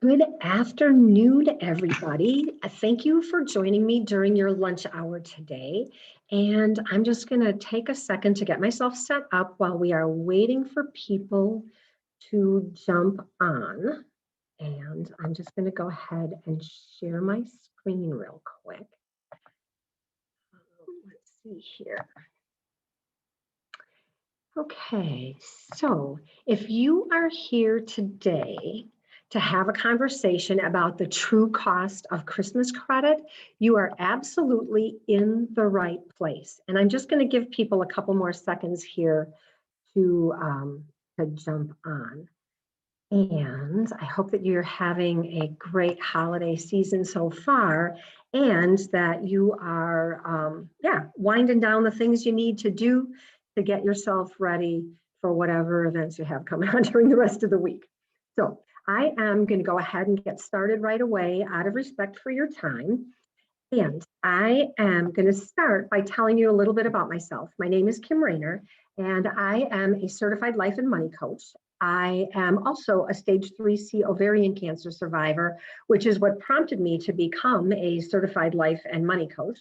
Good afternoon, everybody. Thank you for joining me during your lunch hour today. And I'm just going to take a second to get myself set up while we are waiting for people to jump on. And I'm just going to go ahead and share my screen real quick. Let's see here. Okay, so if you are here today to have a conversation about the true cost of Christmas credit, you are absolutely in the right place. And I'm just going to give people a couple more seconds here to jump on. And I hope that you're having a great holiday season so far, and that you are, winding down the things you need to do to get yourself ready for whatever events you have coming on during the rest of the week. So I am going to go ahead and get started right away out of respect for your time. And I am going to start by telling you a little bit about myself. My name is Kim Rayner, and I am a certified life and money coach. I am also a stage 3C ovarian cancer survivor, which is what prompted me to become a certified life and money coach.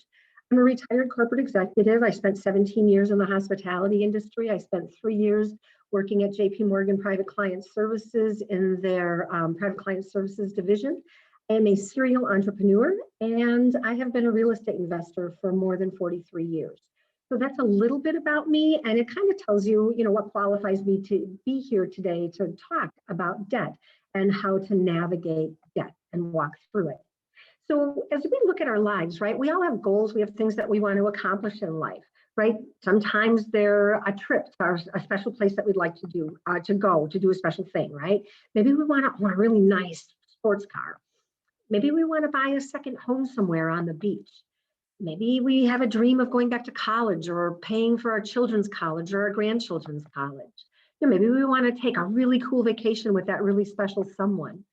I'm a retired corporate executive. I spent 17 years in the hospitality industry. I spent 3 years working at JP Morgan Private Client Services in their Private Client Services division. I am a serial entrepreneur, and I have been a real estate investor for more than 43 years. So that's a little bit about me, and it kind of tells you, what qualifies me to be here today to talk about debt and how to navigate debt and walk through it. So as we look at our lives, right, we all have goals. We have things that we want to accomplish in life, right? Sometimes they're a trip or a special place that we'd like to do, to do a special thing, right? Maybe we want a really nice sports car. Maybe we want to buy a second home somewhere on the beach. Maybe we have a dream of going back to college or paying for our children's college or our grandchildren's college. Maybe we want to take a really cool vacation with that really special someone.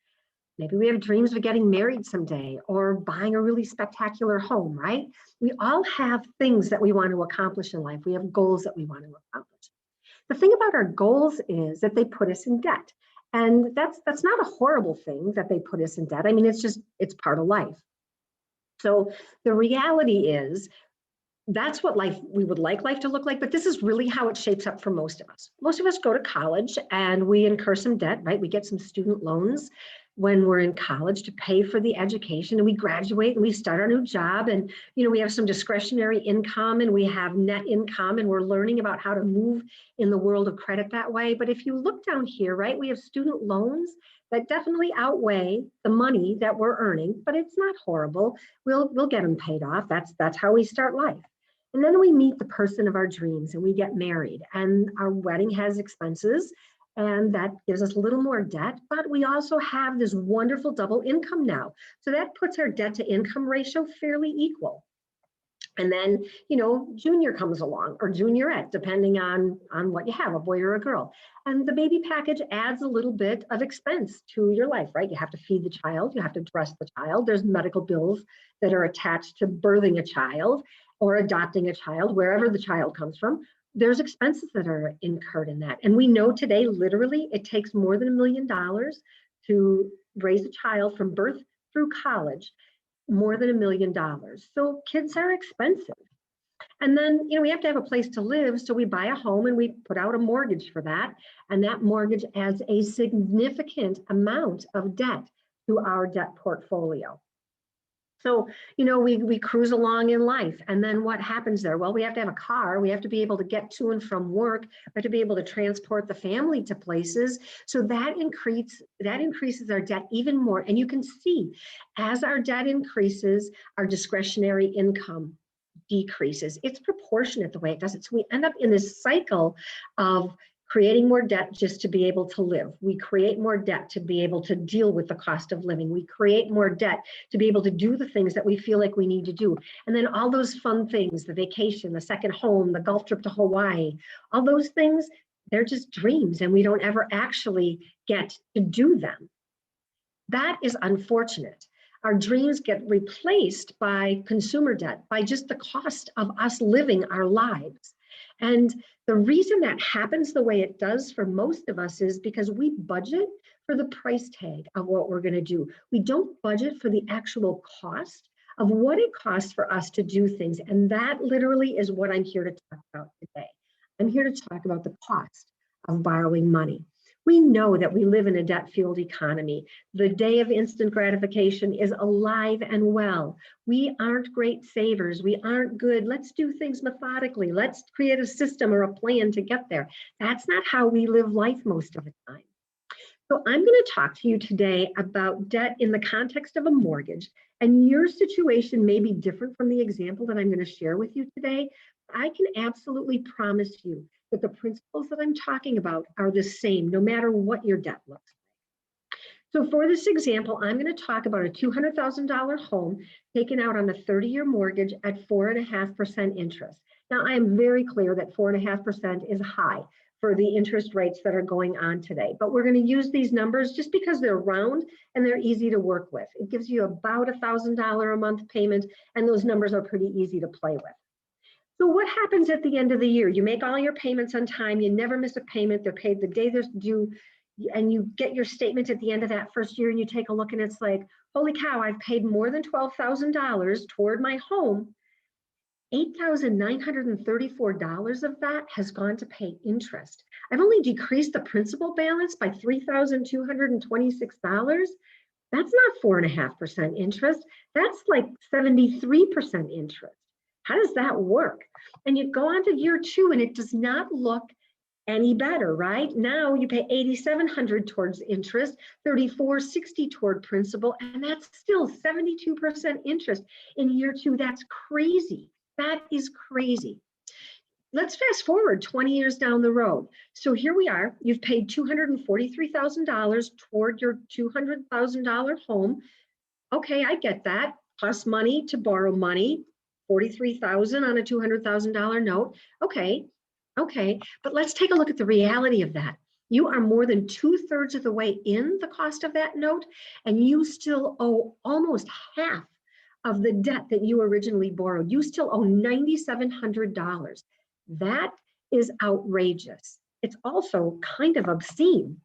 Maybe we have dreams of getting married someday or buying a really spectacular home, right? We all have things that we want to accomplish in life. We have goals that we want to accomplish. The thing about our goals is that they put us in debt. And that's not a horrible thing that they put us in debt. I mean, it's part of life. So the reality is that's what we would like life to look like, but this is really how it shapes up for most of us. Most of us go to college and we incur some debt, right? We get some student loans when we're in college to pay for the education, and we graduate and we start our new job, and we have some discretionary income and we have net income, and we're learning about how to move in the world of credit that way. But if you look down here, right, we have student loans that definitely outweigh the money that we're earning, but it's not horrible. We'll get them paid off. That's how we start life. And then we meet the person of our dreams and we get married, and our wedding has expenses, and that gives us a little more debt, but we also have this wonderful double income now. So that puts our debt to income ratio fairly equal. And then, junior comes along, or juniorette, depending on what you have, a boy or a girl. And the baby package adds a little bit of expense to your life, right? You have to feed the child, you have to dress the child. There's medical bills that are attached to birthing a child or adopting a child, wherever the child comes from. There's expenses that are incurred in that. And we know today, literally, it takes more than $1 million to raise a child from birth through college, more than $1 million. So kids are expensive. And then, we have to have a place to live. So we buy a home and we put out a mortgage for that. And that mortgage adds a significant amount of debt to our debt portfolio. So, we cruise along in life, and then what happens there? Well, we have to have a car. We have to be able to get to and from work. We have to be able to transport the family to places. So that increases our debt even more. And you can see, as our debt increases, our discretionary income decreases. It's proportionate the way it does it. So we end up in this cycle of creating more debt just to be able to live. We create more debt to be able to deal with the cost of living. We create more debt to be able to do the things that we feel like we need to do. And then all those fun things, the vacation, the second home, the golf trip to Hawaii, all those things, they're just dreams, and we don't ever actually get to do them. That is unfortunate. Our dreams get replaced by consumer debt, by just the cost of us living our lives. And the reason that happens the way it does for most of us is because we budget for the price tag of what we're going to do. We don't budget for the actual cost of what it costs for us to do things. And that literally is what I'm here to talk about today. I'm here to talk about the cost of borrowing money. We know that we live in a debt-fueled economy. The day of instant gratification is alive and well. We aren't great savers. We aren't good. Let's do things methodically. Let's create a system or a plan to get there. That's not how we live life most of the time. So I'm going to talk to you today about debt in the context of a mortgage. And your situation may be different from the example that I'm going to share with you today. I can absolutely promise you that the principles that I'm talking about are the same, no matter what your debt looks like. So for this example, I'm going to talk about a $200,000 home taken out on a 30-year mortgage at 4.5% interest. Now, I am very clear that 4.5% is high for the interest rates that are going on today. But we're going to use these numbers just because they're round and they're easy to work with. It gives you about $1,000 a month payment, and those numbers are pretty easy to play with. So what happens at the end of the year? You make all your payments on time, you never miss a payment, they're paid the day they're due, and you get your statement at the end of that first year and you take a look and it's like, holy cow, I've paid more than $12,000 toward my home. $8,934 of that has gone to pay interest. I've only decreased the principal balance by $3,226. That's not 4.5% interest. That's like 73% interest. How does that work? And you go on to year two and it does not look any better, right? Now you pay $8,700 towards interest, $3,460 toward principal, and that's still 72% interest in year two. That's crazy. That is crazy. Let's fast forward 20 years down the road. So here we are. You've paid $243,000 toward your $200,000 home. Okay, I get that. Plus money to borrow money, $43,000 on a $200,000 note. Okay, but let's take a look at the reality of that. You are more than 2/3 of the way in the cost of that note, and you still owe almost half of the debt that you originally borrowed. You still owe $9,700. That is outrageous. It's also kind of obscene.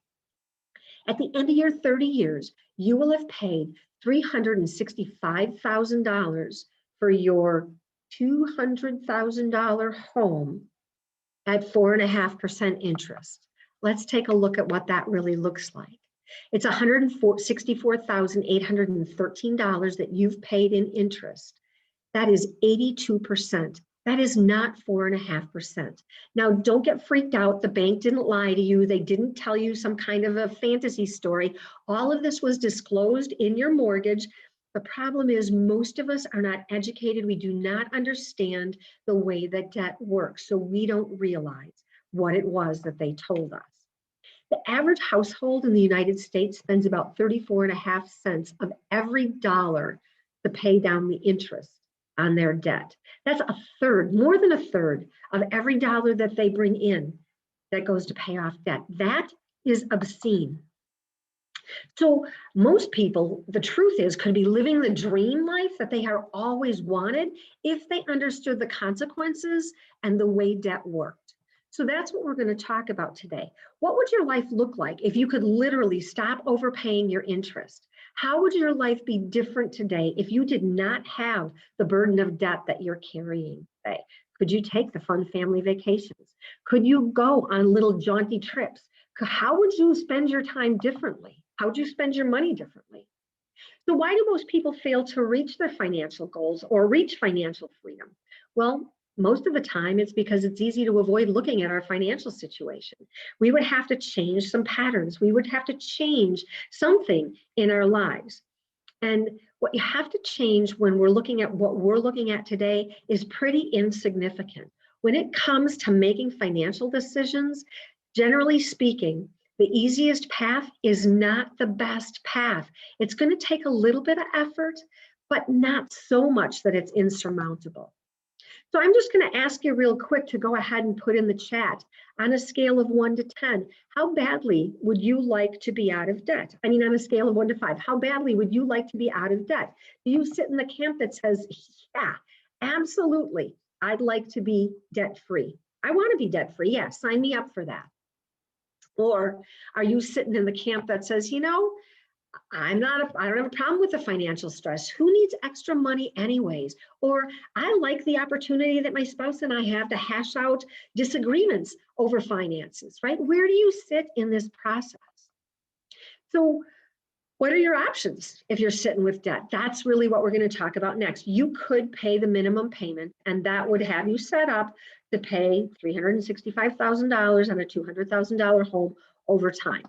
At the end of your 30 years, you will have paid $365,000 for your $200,000 home at 4.5% interest. Let's take a look at what that really looks like. It's $164,813 that you've paid in interest. That is 82%. That is not 4.5%. Now, don't get freaked out. The bank didn't lie to you. They didn't tell you some kind of a fantasy story. All of this was disclosed in your mortgage. The problem is most of us are not educated. We do not understand the way that debt works, so we don't realize what it was that they told us. The average household in the United States spends about 34.5 cents of every dollar to pay down the interest on their debt. That's a third, more than a third of every dollar that they bring in that goes to pay off debt. That is obscene. So most people, the truth is, could be living the dream life that they have always wanted if they understood the consequences and the way debt worked. So that's what we're going to talk about today. What would your life look like if you could literally stop overpaying your interest? How would your life be different today if you did not have the burden of debt that you're carrying today? Could you take the fun family vacations? Could you go on little jaunty trips? How would you spend your time differently? How would you spend your money differently? So why do most people fail to reach their financial goals or reach financial freedom? Well, most of the time it's because it's easy to avoid looking at our financial situation. We would have to change some patterns. We would have to change something in our lives. And what you have to change when we're looking at what we're looking at today is pretty insignificant. When it comes to making financial decisions, generally speaking, the easiest path is not the best path. It's going to take a little bit of effort, but not so much that it's insurmountable. So I'm just going to ask you real quick to go ahead and put in the chat, on a scale of 1 to 10, how badly would you like to be out of debt? I mean, on a scale of 1 to 5, how badly would you like to be out of debt? Do you sit in the camp that says, yeah, absolutely, I'd like to be debt-free. I want to be debt free. Yeah, sign me up for that. Or are you sitting in the camp that says, I don't have a problem with the financial stress. Who needs extra money anyways? Or I like the opportunity that my spouse and I have to hash out disagreements over finances, right? Where do you sit in this process? So what are your options if you're sitting with debt? That's really what we're going to talk about next. You could pay the minimum payment, and that would have you set up to pay $365,000 on a $200,000 home over time.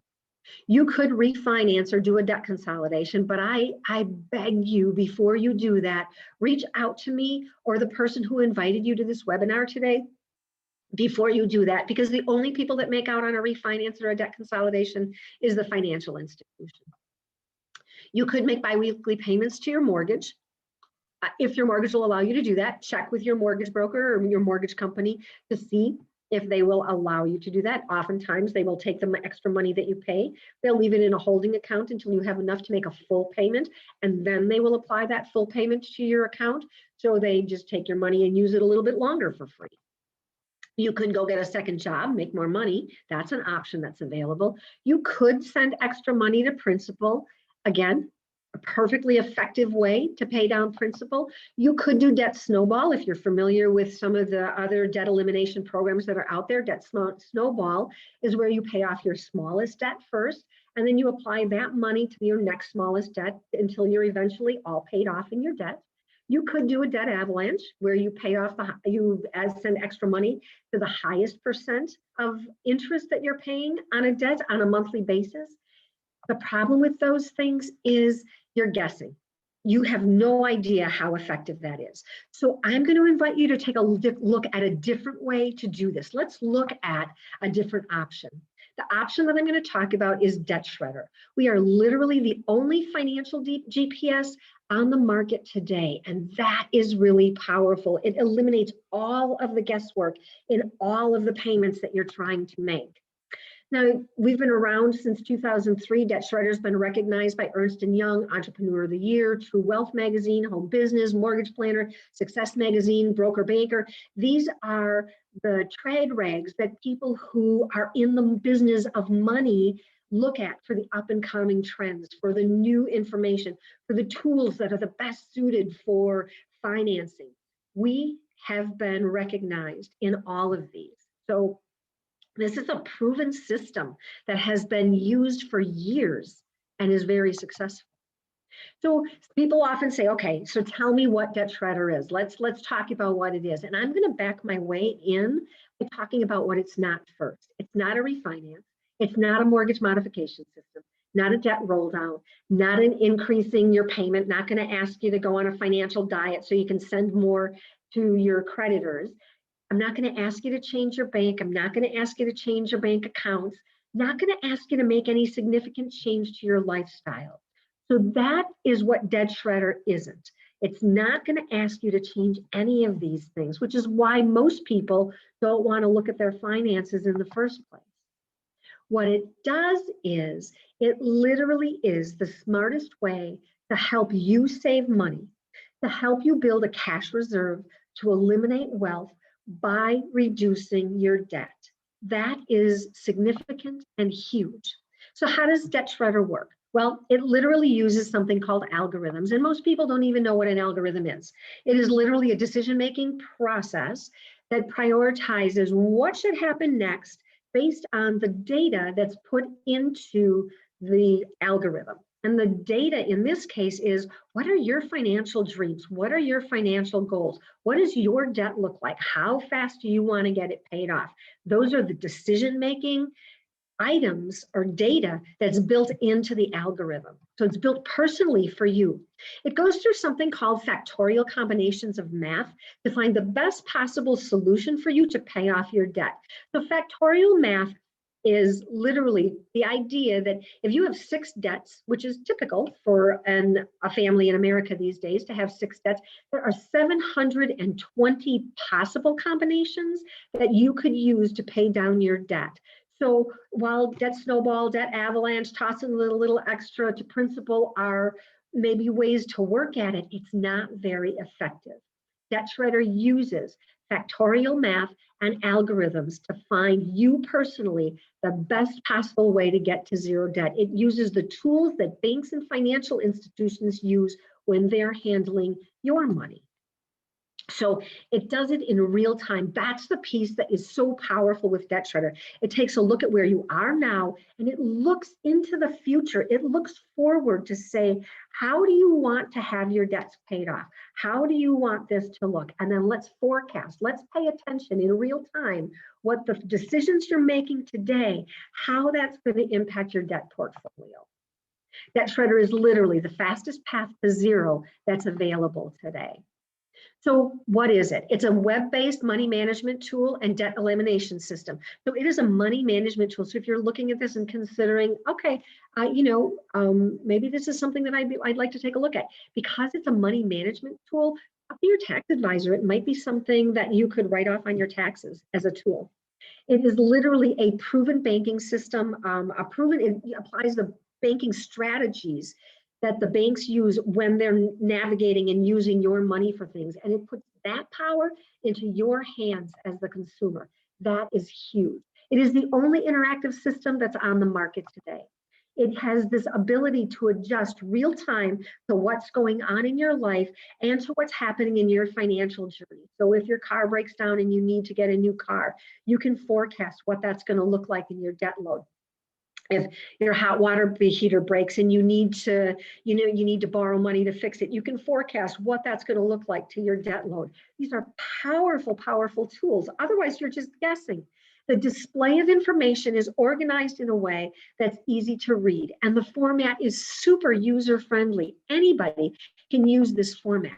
You could refinance or do a debt consolidation, but I beg you, before you do that, reach out to me or the person who invited you to this webinar today before you do that, because the only people that make out on a refinance or a debt consolidation is the financial institution. You could make biweekly payments to your mortgage. If your mortgage will allow you to do that, check with your mortgage broker or your mortgage company to see if they will allow you to do that. Oftentimes they will take the extra money that you pay, they'll leave it in a holding account until you have enough to make a full payment, and then they will apply that full payment to your account. So they just take your money and use it a little bit longer for free. You could go get a second job, make more money. That's an option that's available. You could send extra money to principal. Again, a perfectly effective way to pay down principal. You could do debt snowball if you're familiar with some of the other debt elimination programs that are out there. Debt snowball is where you pay off your smallest debt first, and then you apply that money to your next smallest debt until you're eventually all paid off in your debt. You could do a debt avalanche where you pay off send extra money to the highest percent of interest that you're paying on a debt on a monthly basis. The problem with those things is you're guessing. You have no idea how effective that is. So I'm going to invite you to take a look at a different way to do this. Let's look at a different option. The option that I'm going to talk about is Debt Shredder. We are literally the only financial GPS on the market today, and that is really powerful. It eliminates all of the guesswork in all of the payments that you're trying to make. Now, we've been around since 2003. Debt Shredder has been recognized by Ernst & Young, Entrepreneur of the Year, True Wealth Magazine, Home Business, Mortgage Planner, Success Magazine, Broker Banker. These are the trade rags that people who are in the business of money look at for the up and coming trends, for the new information, for the tools that are the best suited for financing. We have been recognized in all of these. So this is a proven system that has been used for years and is very successful. So people often say, okay, so tell me what Debt Shredder is. Let's talk about what it is. And I'm going to back my way in by talking about what it's not first. It's not a refinance. It's not a mortgage modification system, not a debt roll down, not an increasing your payment, not going to ask you to go on a financial diet so you can send more to your creditors. I'm not going to ask you to change your bank. I'm not going to ask you to change your bank accounts. Not going to ask you to make any significant change to your lifestyle. So that is what Debt Shredder isn't. It's not going to ask you to change any of these things, which is why most people don't want to look at their finances in the first place. What it does is, it literally is the smartest way to help you save money, to help you build a cash reserve, to eliminate wealth by reducing your debt. That is significant and huge. So how does Debt Shredder work? Well, it literally uses something called algorithms, and most people don't even know what an algorithm is. It is literally a decision-making process that prioritizes what should happen next based on the data that's put into the algorithm. And the data in this case is, what are your financial dreams? What are your financial goals? What does your debt look like? How fast do you want to get it paid off? Those are the decision-making items or data that's built into the algorithm. So it's built personally for you. It goes through something called factorial combinations of math to find the best possible solution for you to pay off your debt. So factorial math is literally the idea that if you have 6 debts, which is typical for a family in America these days to have 6 debts, there are 720 possible combinations that you could use to pay down your debt. So while debt snowball, debt avalanche, tossing a little extra to principal are maybe ways to work at it, it's not very effective. Debt Shredder uses factorial math, and algorithms to find you personally the best possible way to get to zero debt. It uses the tools that banks and financial institutions use when they're handling your money. So it does it in real time. That's the piece that is so powerful with Debt Shredder. It takes a look at where you are now and it looks into the future. It looks forward to say, how do you want to have your debts paid off? How do you want this to look? And then let's forecast. Let's pay attention in real time what the decisions you're making today, how that's going to impact your debt portfolio. Debt Shredder is literally the fastest path to zero that's available today. So what is it? It's a web-based money management tool and debt elimination system. So it is a money management tool. So if you're looking at this and considering, okay, maybe this is something that I'd like to take a look at. Because it's a money management tool, up to your tax advisor, it might be something that you could write off on your taxes as a tool. It is literally a proven banking system, it applies the banking strategies that the banks use when they're navigating and using your money for things. And it puts that power into your hands as the consumer. That is huge. It is the only interactive system that's on the market today. It has this ability to adjust real time to what's going on in your life and to what's happening in your financial journey. So if your car breaks down and you need to get a new car, you can forecast what that's going to look like in your debt load. If your hot water heater breaks and you need to borrow money to fix it, you can forecast what that's going to look like to your debt load. These are powerful, powerful tools. Otherwise, you're just guessing. The display of information is organized in a way that's easy to read, and the format is super user-friendly. Anybody can use this format.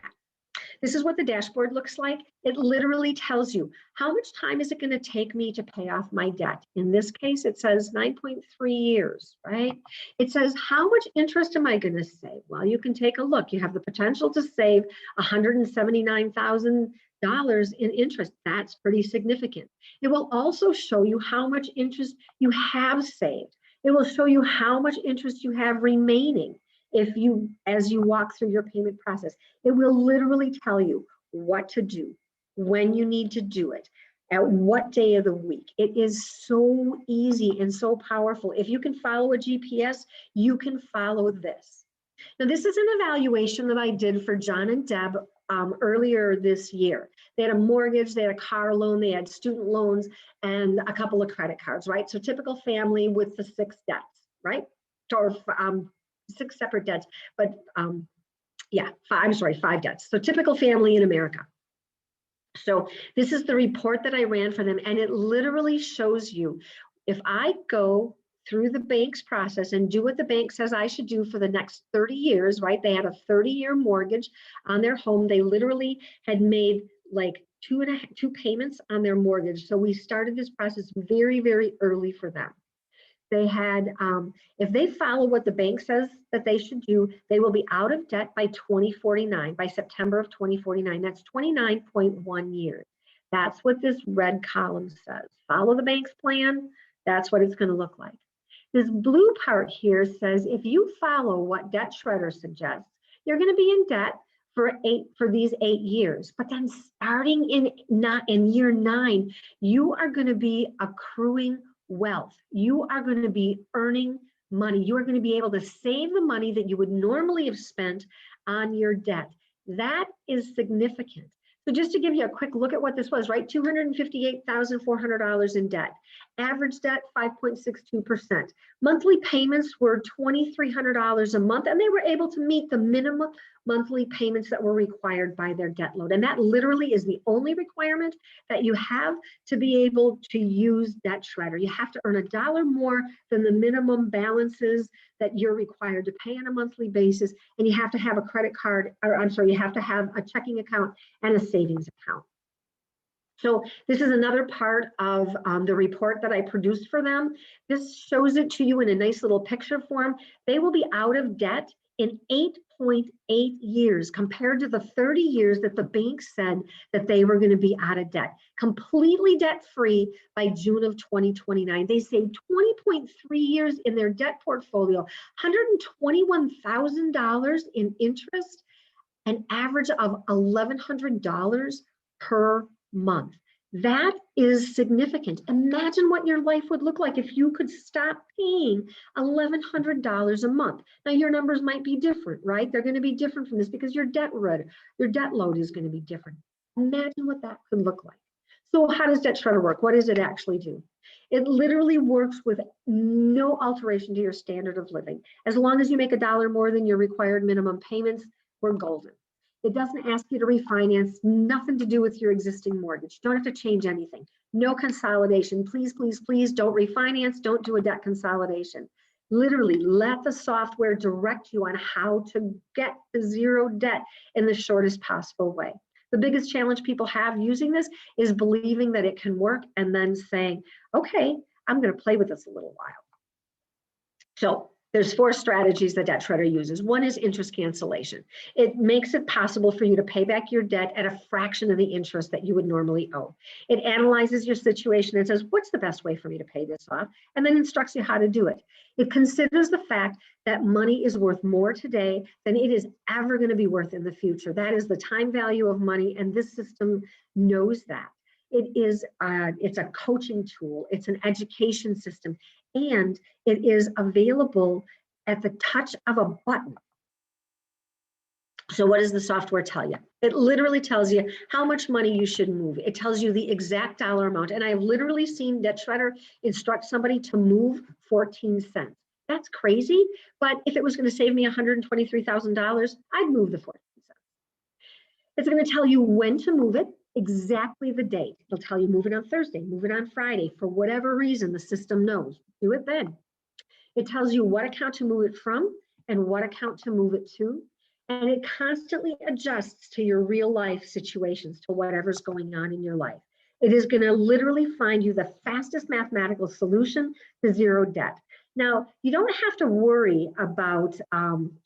This is what the dashboard looks like. It literally tells you how much time is it going to take me to pay off my debt. In this case, it says 9.3 years, right? It says how much interest am I going to save? Well, you can take a look. You have the potential to save $179,000 in interest. That's pretty significant. It will also show you how much interest you have saved. It will show you how much interest you have remaining. As you walk through your payment process, it will literally tell you what to do, when you need to do it, at what day of the week. It is so easy and so powerful. If you can follow a GPS, you can follow this. Now, this is an evaluation that I did for John and Deb earlier this year. They had a mortgage, they had a car loan, they had student loans, and a couple of credit cards, right? So typical family with the 6 debts, right? Or 6 separate debts, but 5 debts. So typical family in America. So this is the report that I ran for them, and it literally shows you, if I go through the bank's process and do what the bank says I should do for the next 30 years, right? They had a 30-year mortgage on their home. They literally had made like 2 payments on their mortgage. So we started this process very, very early for them. They had, if they follow what the bank says that they should do, they will be out of debt by 2049, by September of 2049. That's 29.1 years. That's what this red column says. Follow the bank's plan. That's what it's going to look like. This blue part here says if you follow what Debt Shredder suggests, you're going to be in debt for these 8 years. But then starting in year 9, you are going to be accruing wealth. You are going to be earning money. You are going to be able to save the money that you would normally have spent on your debt. That is significant. So just to give you a quick look at what this was, right? $258,400 in debt. Average debt, 5.62%. Monthly payments were $2,300 a month, and they were able to meet the minimum monthly payments that were required by their debt load. And that literally is the only requirement that you have to be able to use Debt Shredder. You have to earn $1 more than the minimum balances that you're required to pay on a monthly basis. And you have to have a credit card, you have to have a checking account and a savings account. So this is another part of the report that I produced for them. This shows it to you in a nice little picture form. They will be out of debt in 8.8 years compared to the 30 years that the bank said that they were going to be out of debt. Completely debt-free by June of 2029. They saved 20.3 years in their debt portfolio, $121,000 in interest, an average of $1,100 per month. That is significant. Imagine what your life would look like if you could stop paying $1,100 a month. Now, your numbers might be different, right? They're going to be different from this because your debt load is going to be different. Imagine what that could look like. So how does Debt Shredder work? What does it actually do? It literally works with no alteration to your standard of living. As long as you make $1 more than your required minimum payments, we're golden. It doesn't ask you to refinance, nothing to do with your existing mortgage. You don't have to change anything. No consolidation. Please, please, please don't refinance. Don't do a debt consolidation. Literally, let the software direct you on how to get to zero debt in the shortest possible way. The biggest challenge people have using this is believing that it can work and then saying, okay, I'm going to play with this a little while. So there's 4 strategies that Debt Shredder uses. One is interest cancellation. It makes it possible for you to pay back your debt at a fraction of the interest that you would normally owe. It analyzes your situation and says, what's the best way for me to pay this off? And then instructs you how to do it. It considers the fact that money is worth more today than it is ever going to be worth in the future. That is the time value of money, and this system knows that. It's a coaching tool. It's an education system. And it is available at the touch of a button. So what does the software tell you? It literally tells you how much money you should move. It tells you the exact dollar amount. And I've literally seen Debt Shredder instruct somebody to move 14 cents. That's crazy. But if it was going to save me $123,000, I'd move the 14 cents. It's going to tell you when to move it, exactly the date. It'll tell you move it on Thursday, move it on Friday. For whatever reason, the system knows. Do it then. It tells you what account to move it from and what account to move it to. And it constantly adjusts to your real life situations, to whatever's going on in your life. It is going to literally find you the fastest mathematical solution to zero debt. Now, you don't have to worry about,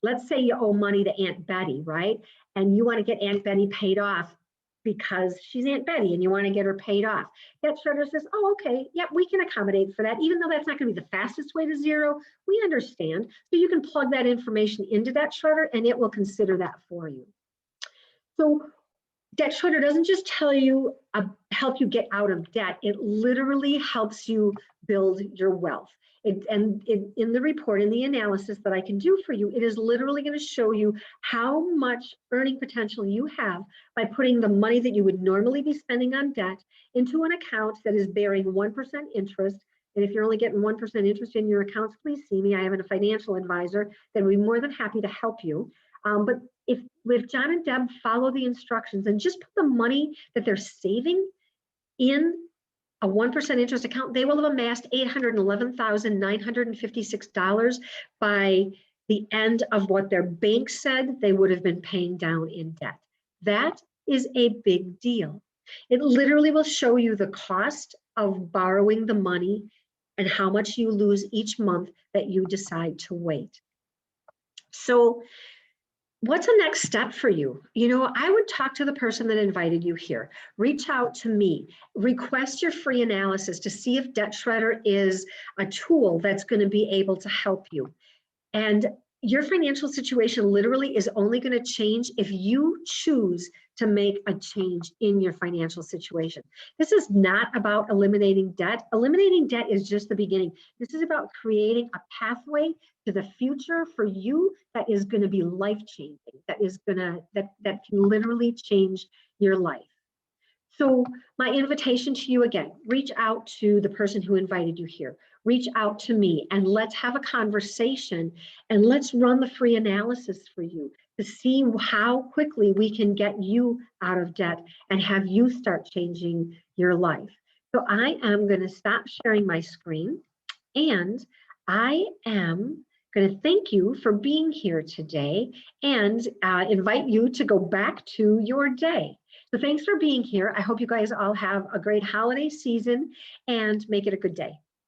let's say you owe money to Aunt Betty, right? And you want to get Aunt Betty paid off because she's Aunt Betty and you want to get her paid off. Debt Shredder says, oh, okay, yeah, we can accommodate for that. Even though that's not going to be the fastest way to zero, we understand. So you can plug that information into Debt Shredder and it will consider that for you. So Debt Shredder doesn't just tell you, help you get out of debt. It literally helps you build your wealth. In the report, in the analysis that I can do for you, it is literally going to show you how much earning potential you have by putting the money that you would normally be spending on debt into an account that is bearing 1% interest. And if you're only getting 1% interest in your accounts, please see me. I have a financial advisor that would be more than happy to help you. But if John and Deb follow the instructions and just put the money that they're saving in a 1% interest account, they will have amassed $811,956 by the end of what their bank said they would have been paying down in debt. That is a big deal. It literally will show you the cost of borrowing the money and how much you lose each month that you decide to wait. So what's the next step for you? You know, I would talk to the person that invited you here. Reach out to me. Request your free analysis to see if Debt Shredder is a tool that's going to be able to help you. And your financial situation literally is only going to change if you choose to make a change in your financial situation. This is not about eliminating debt. Eliminating debt is just the beginning. This is about creating a pathway to the future for you that is going to be life-changing, that can literally change your life. So my invitation to you again, reach out to the person who invited you here. Reach out to me and let's have a conversation and let's run the free analysis for you to see how quickly we can get you out of debt and have you start changing your life. So I am going to stop sharing my screen and I am going to thank you for being here today and invite you to go back to your day. So thanks for being here. I hope you guys all have a great holiday season and make it a good day.